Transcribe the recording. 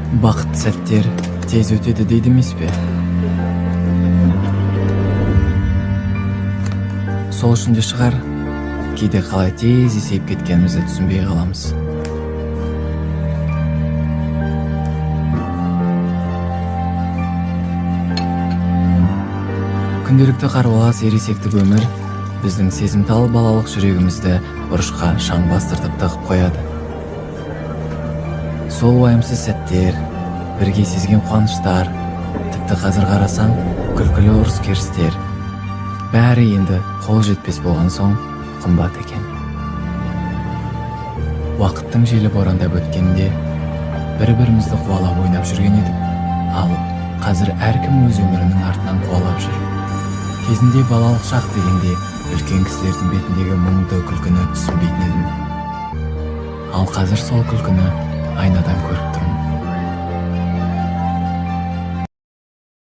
Бақыт сәттер тез өтеді дейді емес пе? Сол үшін де шығар, кейде қалай тез есейіп кеткенімізді түсінбей қаламыз. Күнделікті қарбалас ересектік өмір біздің сезімтал балалық жүрегімізді бұрышқа шаң бастыртып тығып қояды. Сол уайымсыз сәттер, бірге сезген қуаныштар, тіпті қазір қарасаң күлкілі ұрыс-керістер, бәрі енді қол жетпес болған соң қымбат екен. Уақыттың желі борандап өткенде бір-бірімізді қуалап ойнап жүрген едік, ал қазір әркім өз өмірінің артынан қуалап жүр. Кезінде балалық шақ дегенде үлкен кісілердің бетіндегі мұңды күлкіні түсінбейтін едім. Ал қазір сол күлкіні айнадан көріп